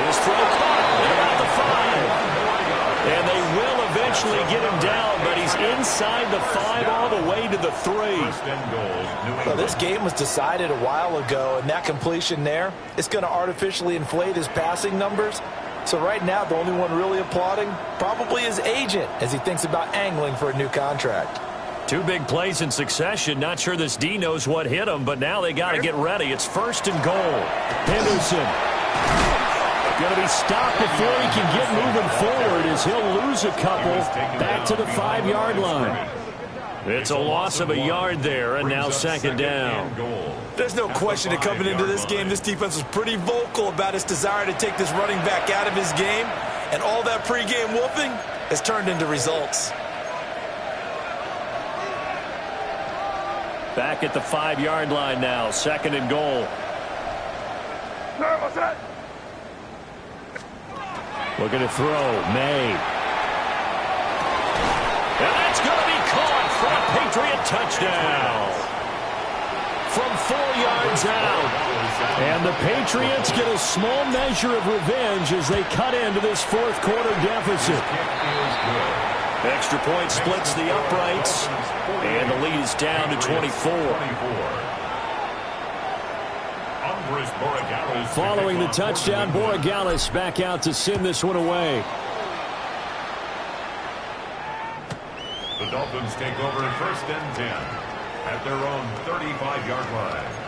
[SPEAKER 1] His throw caught at about the 5. And they will eventually get him down, but he's inside the 5 all the way to the 3.
[SPEAKER 5] Well, this game was decided a while ago, and that completion there, it's going to artificially inflate his passing numbers. So right now, the only one really applauding probably his agent as he thinks about angling for a new contract.
[SPEAKER 1] 2 big plays in succession. Not sure this D knows what hit him, but now they got to get ready. It's 1st and goal. Henderson going to be stopped before he can get moving forward as he'll lose a couple back to the 5-yard line. It's a loss of a yard there, and now 2nd down.
[SPEAKER 4] There's no question that coming into this game, this defense was pretty vocal about its desire to take this running back out of his game, and all that pregame whooping has turned into results.
[SPEAKER 1] Back at the 5-yard line now, 2nd and goal. Looking to throw, May. And that's going to be caught for a Patriot touchdown. From 4 yards out. And the Patriots get a small measure of revenge as they cut into this 4th quarter deficit. Extra point splits the uprights. And the lead is down to 24. Following the touchdown, Borregales back out to send this one away.
[SPEAKER 2] The Dolphins take over 1st and 10 at their own 35-yard line.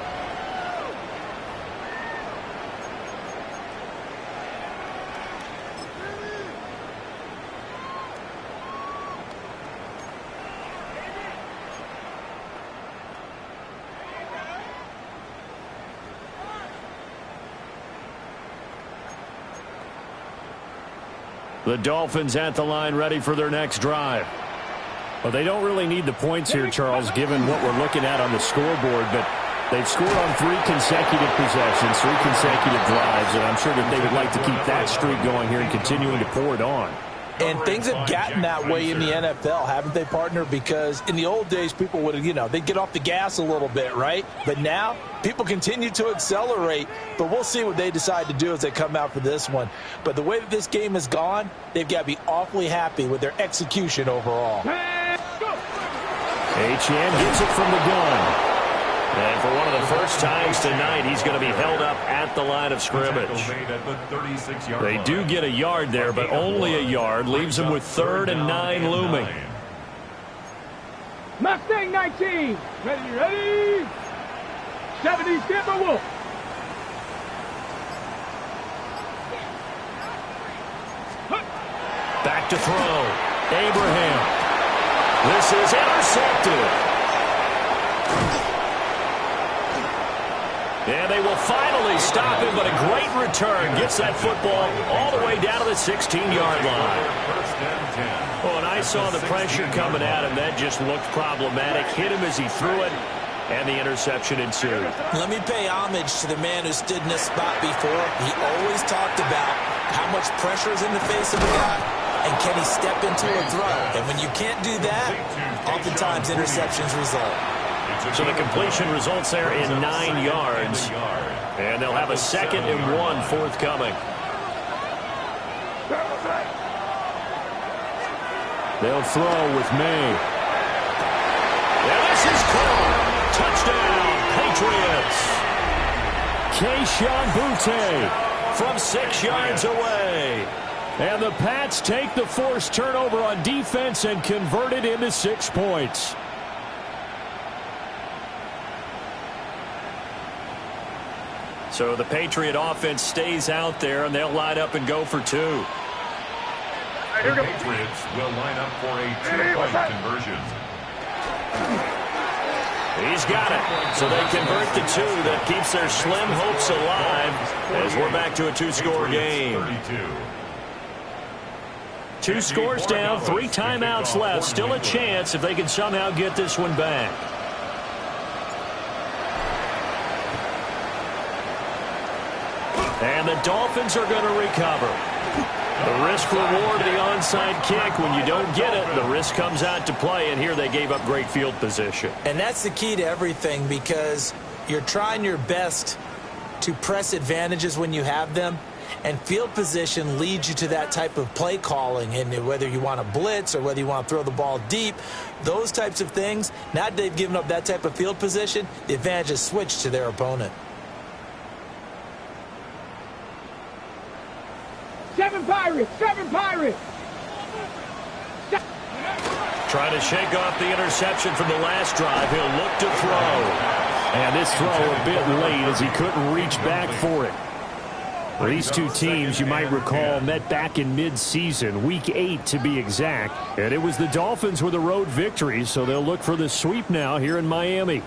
[SPEAKER 1] The Dolphins at the line ready for their next drive. Well, they don't really need the points here, Charles, given what we're looking at on the scoreboard, but they've scored on 3 consecutive possessions, 3 consecutive drives, and I'm sure that they would like to keep that streak going here and continuing to pour it on.
[SPEAKER 5] And things have gotten that way in the NFL, haven't they, partner? Because in the old days, people would, they'd get off the gas a little bit, right? But now, people continue to accelerate. But we'll see what they decide to do as they come out for this one. But the way that this game has gone, they've got to be awfully happy with their execution overall.
[SPEAKER 1] Etienne gets it from the gun. And for one of the first times tonight, he's going to be held up at the line of scrimmage. They do get a yard there, but only a yard. Leaves them with 3rd and 9 looming.
[SPEAKER 3] Mustang 19. Ready? 70 Timber Wolf.
[SPEAKER 1] Back to throw. Abraham. This is intercepted. And they will finally stop him, but a great return. Gets that football all the way down to the 16-yard line. Oh, and I saw the pressure coming at him. That just looked problematic. Hit him as he threw it, and the interception ensued.
[SPEAKER 4] Let me pay homage to the man who stood in this spot before. He always talked about how much pressure is in the face of a guy, and can he step into a throw. And when you can't do that, oftentimes interceptions result.
[SPEAKER 1] So the completion results there in 9 yards. And they'll have a 2nd and 1 forthcoming. They'll throw with May. And this is caught. Touchdown, Patriots. Keyshawn Butte from 6 yards away. And the Pats take the forced turnover on defense and convert it into 6 points. So the Patriot offense stays out there, and they'll line up and go for 2.
[SPEAKER 2] The Patriots will line up for a 2-point conversion.
[SPEAKER 1] He's got it. So they convert the 2. That keeps their slim hopes alive as we're back to a 2-score game. 2 scores down, 3 timeouts left. Still a chance if they can somehow get this one back. And the Dolphins are going to recover. The risk-reward of the onside kick. When you don't get it, the risk comes out to play, and here they gave up great field position.
[SPEAKER 4] And that's the key to everything, because you're trying your best to press advantages when you have them, and field position leads you to that type of play calling. And whether you want to blitz or whether you want to throw the ball deep, those types of things, now that they've given up that type of field position, the advantage is switched to their opponent.
[SPEAKER 3] 7 Pirates.
[SPEAKER 1] Trying to shake off the interception from the last drive. He'll look to throw. And this throw a bit late as he couldn't reach back for it. These two teams, you might recall, met back in mid-season, week 8 to be exact. And it was the Dolphins with a road victory, so they'll look for the sweep now here in Miami.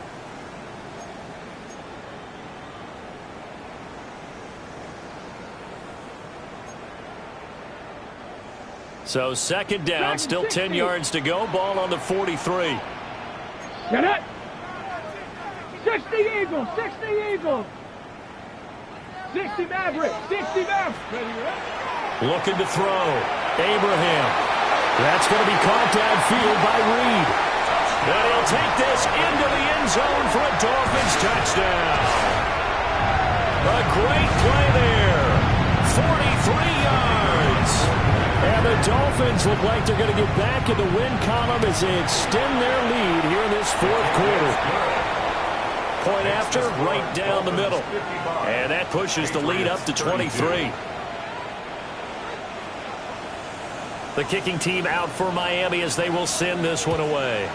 [SPEAKER 1] So 2nd down, still 10 yards to go. Ball on the 43.
[SPEAKER 3] Get it. 60 Eagles. 60 Mavericks.
[SPEAKER 1] Looking to throw. Abraham. That's going to be caught downfield by Reed. And he'll take this into the end zone for a Dolphins touchdown. A great play there. 43 yards. And the Dolphins look like they're going to get back in the win column as they extend their lead here in this 4th quarter. Point after, right down the middle. And that pushes the lead up to 23. The kicking team out for Miami as they will send this one away.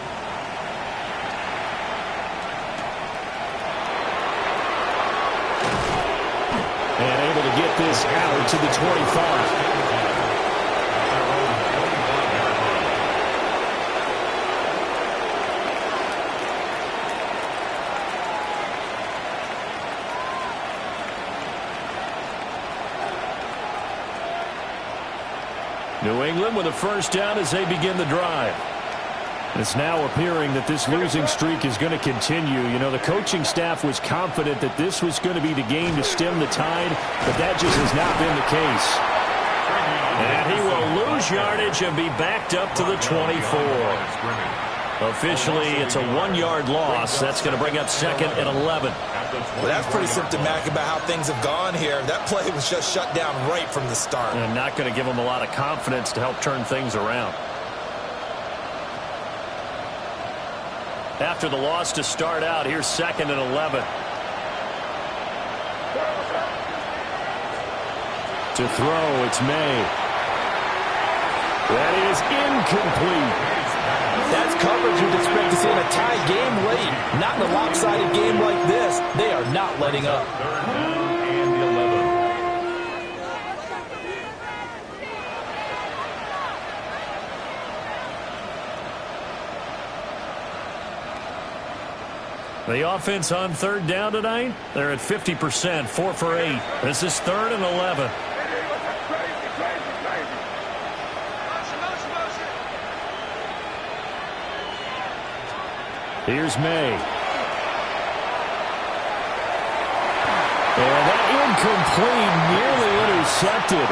[SPEAKER 1] And able to get this out to the 25. New England with a first down as they begin the drive. It's now appearing that this losing streak is going to continue. You know, the coaching staff was confident that this was going to be the game to stem the tide, but that just has not been the case. And he will lose yardage and be backed up to the 24. Officially, it's a 1-yard loss. That's going to bring up 2nd and 11.
[SPEAKER 4] Well, that's pretty symptomatic about how things have gone here. That play was just shut down right from the start.
[SPEAKER 1] And not going to give them a lot of confidence to help turn things around. after the loss to start out. Here's 2nd and 11. To throw, it's May. That is incomplete.
[SPEAKER 5] That's coverage you'd expect to see in a tie game late. Not in a lopsided game like this. They are not letting up.
[SPEAKER 2] 3rd down and 11.
[SPEAKER 1] The offense on 3rd down tonight, they're at 50%, 4 for 8. This is 3rd and 11. Here's May. And that incomplete, nearly intercepted.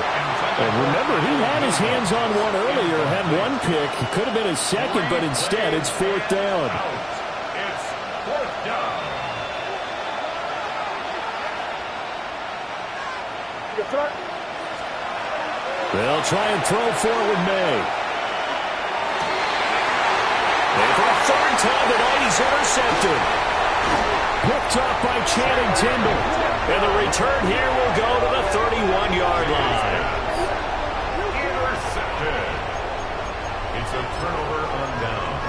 [SPEAKER 1] And remember, he had his hands on one earlier, had one pick. It could have been his second, but instead it's 4th down.
[SPEAKER 2] It's 4th down.
[SPEAKER 1] They'll try and throw for it with May. And for the 3rd time tonight, he's intercepted. Picked up by Channing Tindall. And the return here will go to the 31-yard line.
[SPEAKER 2] Intercepted. It's a turnover on downs.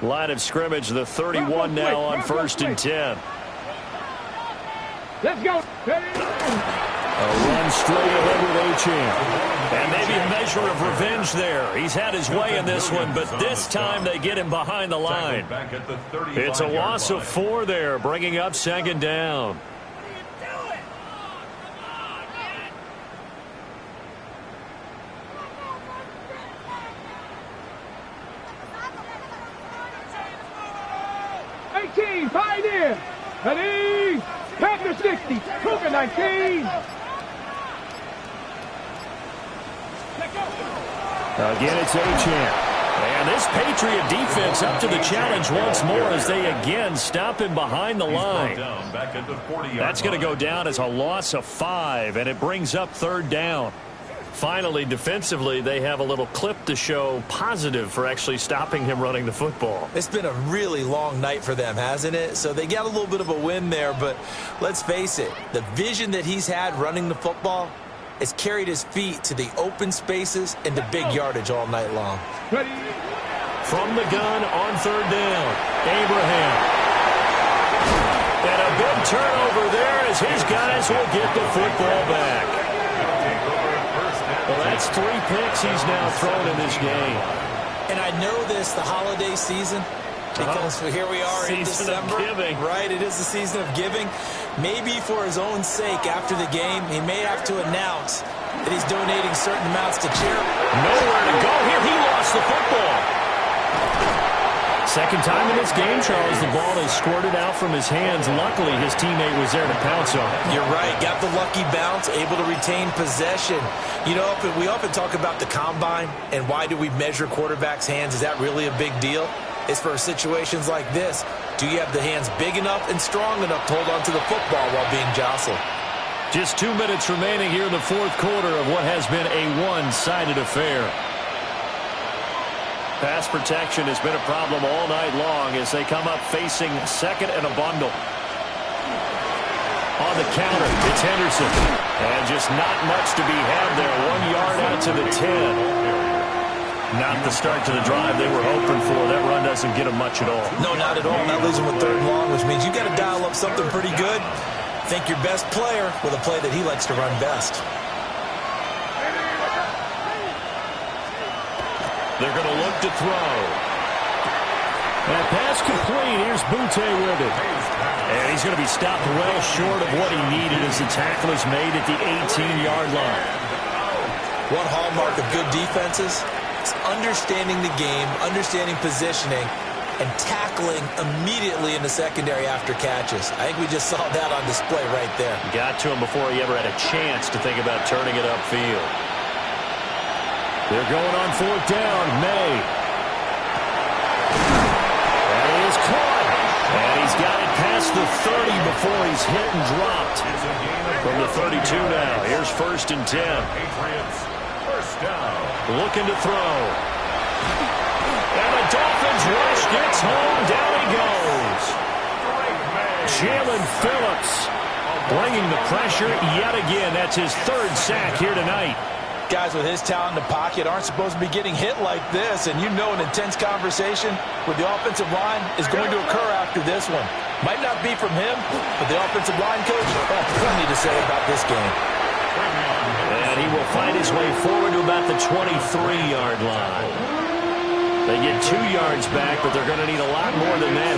[SPEAKER 1] Line of scrimmage, the 31 now on 1st and 10.
[SPEAKER 3] Let's go.
[SPEAKER 1] A run straight ahead with Achane. And maybe a measure of revenge there. He's had his way in this one, but this time they get him behind the line. It's a loss of 4 there, bringing up 2nd down.
[SPEAKER 3] Pioneer. Ready. Panther 60. Cougar 19.
[SPEAKER 1] Again, it's Achane. And this Patriot defense up to the challenge once more as they again stop him behind the line. That's going to go down as a loss of 5, and it brings up 3rd down. Finally, defensively, they have a little clip to show positive for actually stopping him running the football.
[SPEAKER 4] It's been a really long night for them, hasn't it? So they got a little bit of a win there, but let's face it, the vision that he's had running the football has carried his feet to the open spaces and to big yardage all night long.
[SPEAKER 3] Ready.
[SPEAKER 1] From the gun on 3rd down, Abraham. And a big turnover there as his guys will get the football back. Well, that's 3 picks he's now thrown in this game.
[SPEAKER 4] And I know this, the holiday season, because here we are in December.
[SPEAKER 1] Season of giving.
[SPEAKER 4] Right, it is the season of giving. Maybe for his own sake after the game, he may have to announce that he's donating certain amounts to charity.
[SPEAKER 1] Nowhere to go here. He lost the football. Second time in this game, Charles, the ball is squirted out from his hands. Luckily, his teammate was there to pounce on it.
[SPEAKER 4] You're right. Got the lucky bounce, able to retain possession. You know, we often talk about the combine and why do we measure quarterbacks' hands. Is that really a big deal? It's for situations like this. Do you have the hands big enough and strong enough to hold on to the football while being jostled?
[SPEAKER 1] Just 2 minutes remaining here in the 4th quarter of what has been a one-sided affair. Pass protection has been a problem all night long as they come up facing 2nd and a bundle. On the counter, it's Henderson. And just not much to be had there. 1 yard out to the 10. Not the start to the drive they were hoping for. That run doesn't get them much at all.
[SPEAKER 4] No, not at all. That leaves them with 3rd and long, which means you got to dial up something pretty good. Think your best player with a play that he likes to run best.
[SPEAKER 1] They're going to look to throw. And pass complete. Here's Butte with it. And he's going to be stopped well short of what he needed as the tackle is made at the 18-yard line.
[SPEAKER 4] One hallmark of good defenses is understanding the game, understanding positioning, and tackling immediately in the secondary after catches. I think we just saw that on display right there.
[SPEAKER 1] Got to him before he ever had a chance to think about turning it upfield. They're going on 4th down. May. And he is caught. And he's got it past the 30 before he's hit and dropped. From the 32 now. Here's 1st and 10.
[SPEAKER 2] Patriots, first down.
[SPEAKER 1] Looking to throw. And the Dolphins rush gets home. Down he goes. Jalen Phillips bringing the pressure yet again. That's his 3rd sack here tonight.
[SPEAKER 5] Guys with his talent in the pocket aren't supposed to be getting hit like this, and you know an intense conversation with the offensive line is going to occur after this one. Might not be from him, but the offensive line coach has plenty to say about this game.
[SPEAKER 1] And he will find his way forward to about the 23-yard line. They get 2 yards back, but they're going to need a lot more than that here.